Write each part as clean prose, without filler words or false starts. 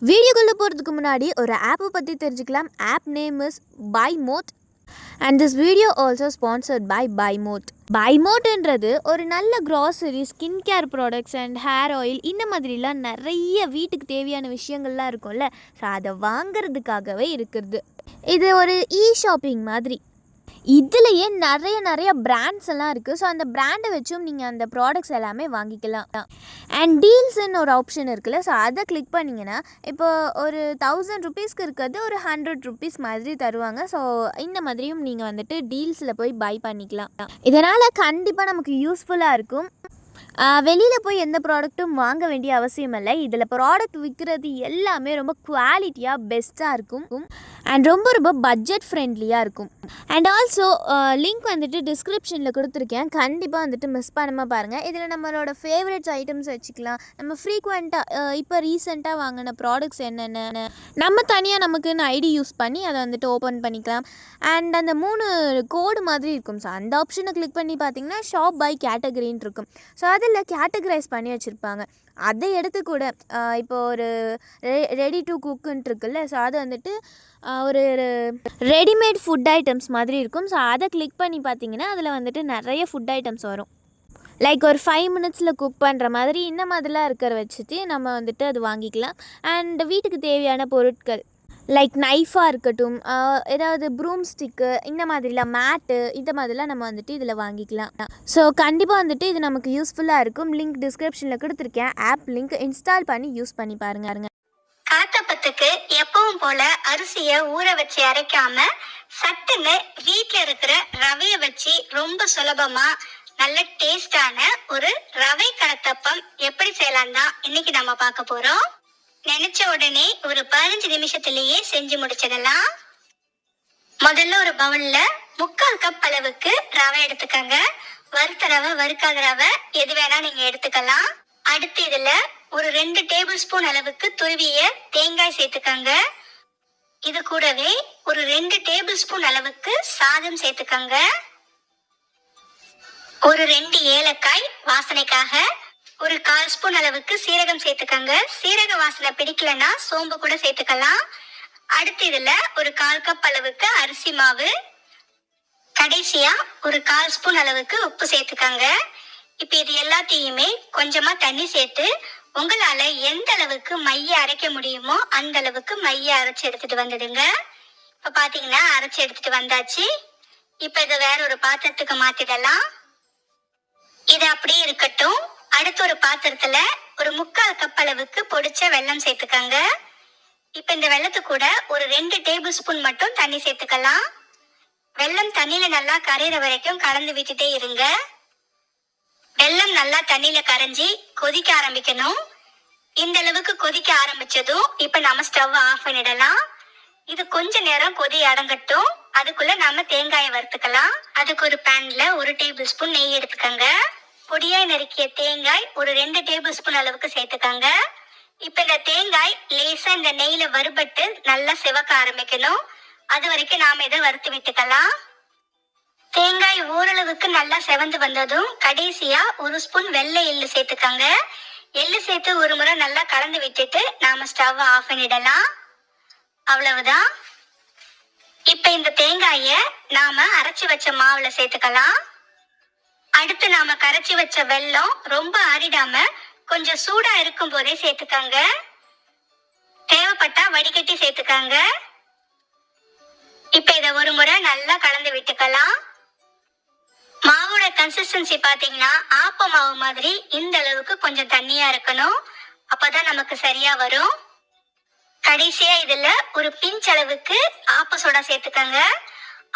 வீடியோக்குள்ளே போகிறதுக்கு முன்னாடி ஒரு ஆப்பை பற்றி தெரிஞ்சுக்கலாம். App name is Bymot and this video also sponsored by Bymot. பைமோட்ன்றது ஒரு நல்ல grocery, skin care products and hair oil இந்த மாதிரிலாம் நிறைய வீட்டுக்கு தேவையான விஷயங்கள்லாம் இருக்கும்ல. ஸோ அதை வாங்கிறதுக்காகவே இருக்கிறது. இது ஒரு ஷாப்பிங் மாதிரி. இதுலேயே நிறைய பிராண்ட்ஸ் எல்லாம் இருக்குது. ஸோ அந்த பிராண்டை வச்சும் நீங்கள் அந்த ப்ராடக்ட்ஸ் எல்லாமே வாங்கிக்கலாம். அண்ட் டீல்ஸ்ன்னு ஒரு ஆப்ஷன் இருக்குல்ல, ஸோ அதை கிளிக் பண்ணிங்கன்னா இப்போ ஒரு 1000 ருபீஸ்க்கு இருக்கிறது ஒரு 100 ருபீஸ் மாதிரி தருவாங்க. ஸோ இந்த மாதிரியும் நீங்கள் வந்துட்டு டீல்ஸில் போய் பை பண்ணிக்கலாம். இதனால் கண்டிப்பாக நமக்கு யூஸ்ஃபுல்லாக இருக்கும். வெளியில் போய் எந்த ப்ராடக்ட்டும் வாங்க வேண்டிய அவசியம் இல்லை. இதில் ப்ராடக்ட் விற்கிறது எல்லாமே ரொம்ப குவாலிட்டியாக பெஸ்ட்டாக இருக்கும் அண்ட் ரொம்ப பட்ஜெட் ஃப்ரெண்ட்லியாக இருக்கும். அண்ட் ஆல்சோ லிங்க் வந்துட்டு டிஸ்கிரிப்ஷனில் கொடுத்துருக்கேன். கண்டிப்பாக வந்துட்டு மிஸ் பண்ணாமல் பாருங்கள். இதில் நம்மளோட ஃபேவரட்ஸ் ஐட்டம்ஸ் வச்சுக்கலாம். நம்ம ஃப்ரீக்வெண்ட்டாக இப்போ ரீசெண்டாக வாங்கின ப்ராடக்ட்ஸ் என்னென்ன நம்ம தனியாக நமக்குன்னு ஐடி யூஸ் பண்ணி அதை வந்துட்டு ஓப்பன் பண்ணிக்கலாம். அண்ட் அந்த 3 கோடு மாதிரி இருக்கும். ஸோ அந்த ஆப்ஷனை கிளிக் பண்ணி பார்த்தீங்கன்னா ஷாப் பை கேட்டகரின்னு இருக்கும். ஸோ அதில் கேட்டகரைஸ் பண்ணி வச்சுருப்பாங்க. அதை எடுத்து கூட இப்போ ஒரு ரெடி டு குக்குன்ட்டு இருக்குல்ல, ஸோ அது வந்துட்டு ஒரு ரெடிமேட் ஃபுட் ஐட்டம்ஸ் மாதிரி இருக்கும். ஸோ அதை கிளிக் பண்ணி பார்த்தீங்கன்னா அதில் வந்துட்டு நிறைய ஃபுட் ஐட்டம்ஸ் வரும். லைக் ஒரு 5 மினிட்ஸில் குக் பண்ணுற மாதிரி இந்த மாதிரிலாம் இருக்கிற வச்சுட்டு நம்ம வந்துட்டு அது வாங்கிக்கலாம். அண்ட் வீட்டுக்கு தேவையான பொருட்கள் லைக் நைஃபாக இருக்கட்டும், ஏதாவது ப்ரூம் ஸ்டிக்கு, இந்த மாதிரிலாம் மேட்டு, இந்த மாதிரிலாம் நம்ம வந்துட்டு இதில் வாங்கிக்கலாம். ஸோ கண்டிப்பாக வந்துட்டு இது நமக்கு யூஸ்ஃபுல்லாக இருக்கும். லிங்க் டிஸ்கிரிப்ஷனில் கொடுத்துருக்கேன். ஆப் லிங்க் இன்ஸ்டால் பண்ணி யூஸ் பண்ணி பாருங்க. காத்தப்பத்துக்கு எப்பவும் போல அரிசியை ஊற வச்சு அரைக்காம சட்டுன்னு வீட்டில் இருக்கிற ரவையை வச்சு ரொம்ப சுலபமா நல்ல டேஸ்டான ஒரு ரவை கலத்தப்பம் எப்படி செய்யலாம் தான் இன்னைக்கு நம்ம பார்க்க போறோம். நினைச்ச உடனே ஒரு 15 நிமிஷத்திலேயே செஞ்சு முடிச்சிடலாம். முதல்ல ஒரு பவுல்ல 3/4 கப் அளவுக்கு ரவை எடுத்துக்கங்க. வறுத்த ரவை, வறுக்காத ரவை எது வேணா நீங்க எடுத்துக்கலாம். அடுத்து இதுல ஒரு 2 டேபிள் ஸ்பூன் அளவுக்கு துருவிய தேங்காய் சேர்த்துக்கங்க. இது கூடவே ஒரு 2 டேபிள் ஸ்பூன் அளவுக்கு சாதம் சேர்த்துக்கங்க. ஒரு 2 ஏலக்காய் வாசனைக்காக. ஒரு 1/4 ஸ்பூன் அளவுக்கு சீரகம் சேர்த்துக்கங்க. சீரக வாசனை பிடிக்கலன்னா சோம்பு கூட சேர்த்துக்கலாம். அடுத்து இதுல ஒரு 1/4 கப் அளவுக்கு அரிசி மாவு. கடைசியா ஒரு 1/4 ஸ்பூன் அளவுக்கு உப்பு சேர்த்துக்கங்க. இப்ப இது எல்லாத்தையுமே கொஞ்சமா தண்ணி சேர்த்து உங்களால எந்த அளவுக்கு மைய அரைக்க முடியுமோ அந்த அளவுக்கு மைய அரைச்சு எடுத்துட்டு வந்துடுங்க. இப்ப பாத்தீங்கன்னா அரைச்சு எடுத்துட்டு வந்தாச்சு. இப்ப இதை வேற ஒரு பாத்திரத்துக்கு மாத்திடலாம். இது அப்படியே இருக்கட்டும். அடுத்து ஒரு பாத்திரத்துல ஒரு 3/4 கப் அளவுக்கு பொடிச்ச வெல்லம் சேர்த்துக்கங்க. இப்ப இந்த வெல்லத்து கூட ஒரு 2 டேபிள் ஸ்பூன் மட்டும் தண்ணி சேர்த்துக்கலாம். வெல்லம் தண்ணியில நல்லா கரையிற வரைக்கும் கலந்து விட்டுட்டே இருங்க. வெல்லம் நல்லா தண்ணியில கரைஞ்சி கொதிக்க ஆரம்பிக்கணும். இந்த அளவுக்கு கொதிக்க ஆரம்பிச்சதும் இப்ப நம்ம ஸ்டவ் ஆஃப் பண்ணிடலாம். இது கொஞ்ச நேரம் கொதி அடங்கட்டும். அதுக்குள்ள நாம தேங்காயை வறுத்துக்கலாம். அதுக்கு ஒரு பேன்ல 1 டேபிள் ஸ்பூன் நெய் எடுத்துக்கங்க. பொடியாய் நறுக்கிய தேங்காய் ஒரு 2 டேபிள் ஸ்பூன் அளவுக்கு சேர்த்துக்கங்க. இப்ப இந்த தேங்காய் லேசா இந்த நெய்ல வறுபட்டு நல்லா சிவக்க ஆரம்பிக்கணும். அது வரைக்கும் நாம இதை வறுத்து விட்டுக்கலாம். தேங்காய் ஓரளவுக்கு நல்லா செவந்து வந்ததும் கடைசியா 1 ஸ்பூன் வெள்ளை எள்ளு சேர்த்துக்கங்க. எள்ளு சேர்த்து ஒரு முறை நல்லா கலந்து விட்டுட்டு நாம ஸ்டவ் ஆஃப் பண்ணிடலாம். அவ்வளவுதான். இப்ப இந்த தேங்காய நாம அரைச்சு வச்ச மாவுல சேர்த்துக்கலாம். அடுத்து நாம கரைச்சி வச்ச வெல்லம் ரொம்ப ஆறிடாம கொஞ்சம் சூடா இருக்கும் போதே சேர்த்துக்கங்க. தேவைப்பட்டா வடிகட்டி சேர்த்துக்கங்க. இப்ப இத ஒரு முறை நல்லா கலந்து விட்டுக்கலாம். மாவோட கன்சிஸ்டன்சி பாத்தீங்கன்னா ஆப்ப மாவு மாதிரி இந்த அளவுக்கு கொஞ்சம் தண்ணியா இருக்கணும். அப்பதான் நமக்கு சரியா வரும். கடைசியா இதுல ஒரு பிஞ்ச் அளவுக்கு ஆப்ப சோடா சேர்த்துக்கங்க.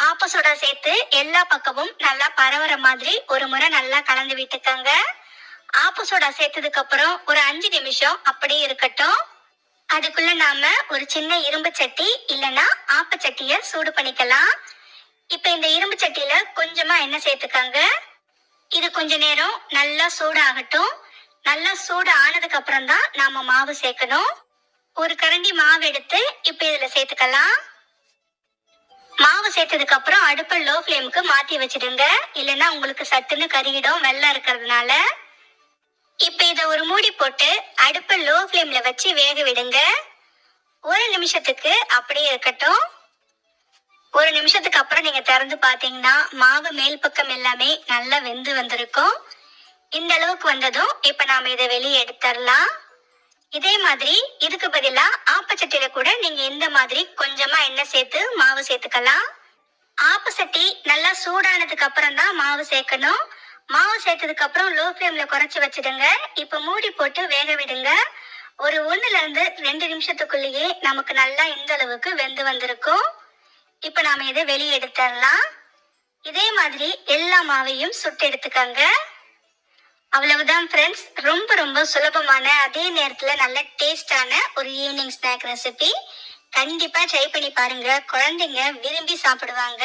ஆப்ப சோடா சேர்த்து எல்லா பக்கமும் நல்லா பரவற மாதிரி ஒரு முறை நல்லா கலந்து விட்டுக்கங்க. ஆப்ப சோடா சேர்த்ததுக்கு அப்புறம் ஒரு 5 நிமிஷம் அப்படியே இருக்கட்டும். அதுக்குள்ள நாம ஒரு சின்ன இரும்பு சட்டி இல்லைன்னா ஆப்பச்சட்டிய சூடு பண்ணிக்கலாம். இப்ப இந்த இரும்பு சட்டியில கொஞ்சமா எண்ணெய் சேர்த்துக்கங்க. இது கொஞ்ச நேரம் நல்லா சூடு ஆகட்டும். நல்லா சூடு ஆனதுக்கு அப்புறம் தான் நாம மாவு சேர்க்கணும். ஒரு கரண்டி மாவு எடுத்து இப்ப இதுல சேர்த்துக்கலாம். மாவு சேர்த்ததுக்கு அப்புறம் அடுப்பை லோ ஃப்ளேமுக்கு மாத்தி வச்சிடுங்க. இல்லைன்னா உங்களுக்கு சட்டுன்னு கருகிடும் வெள்ளம் இருக்கிறதுனால. இப்ப இத ஒரு மூடி போட்டு அடுப்பை லோ ஃப்ளேம்ல வச்சு வேக விடுங்க. நிமிஷத்துக்கு அப்படியே இருக்கட்டும். 1 நிமிஷத்துக்கு அப்புறம் நீங்க திறந்து பாத்தீங்கன்னா மாவு மேல் பக்கம் எல்லாமே நல்லா வெந்து வந்திருக்கும். இந்த அளவுக்கு வந்ததும் இப்ப நாம இதை வெளியே எடுத்துடலாம். இதே மாதிரி இதுக்கு பதிலா ஆப்பச்சட்டியில கூட நீங்க இந்த மாதிரி கொஞ்சமா எண்ணெய் சேர்த்து மாவு சேர்த்துக்கலாம். ஆப்பச்சட்டி நல்லா சூடானதுக்கு அப்புறம் தான் மாவு சேர்க்கணும். மாவு சேர்த்ததுக்கு அப்புறம் லோ ஃப்ளேம்ல குறைச்சு வச்சிடுங்க. இப்ப மூடி போட்டு வேக விடுங்க. ஒரு 1ல இருந்து 2 நிமிஷத்துக்குள்ளேயே நமக்கு நல்லா இந்த அளவுக்கு வெந்து வந்திருக்கும். இப்ப நாம இதை வெளியே எடுத்துடலாம். இதே மாதிரி எல்லா மாவையும் சுட்டு எடுத்துக்கங்க. அவ்வளவுதான் ஃப்ரெண்ட்ஸ். ரொம்ப ரொம்ப சுலபமான அதே நேரத்துல நல்ல டேஸ்டான ஒரு ஈவினிங் ஸ்நாக் ரெசிபி. கண்டிப்பா ட்ரை பண்ணி பாருங்க. குழந்தைங்க விரும்பி சாப்பிடுவாங்க.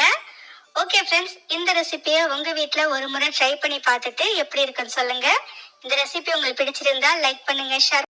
ஓகே ஃப்ரெண்ட்ஸ், இந்த ரெசிபியை உங்க வீட்ல ஒரு முறை ட்ரை பண்ணி பார்த்துட்டு எப்படி இருக்குன்னு சொல்லுங்க. இந்த ரெசிபி உங்களுக்கு பிடிச்சிருந்தா லைக் பண்ணுங்க, ஷேர்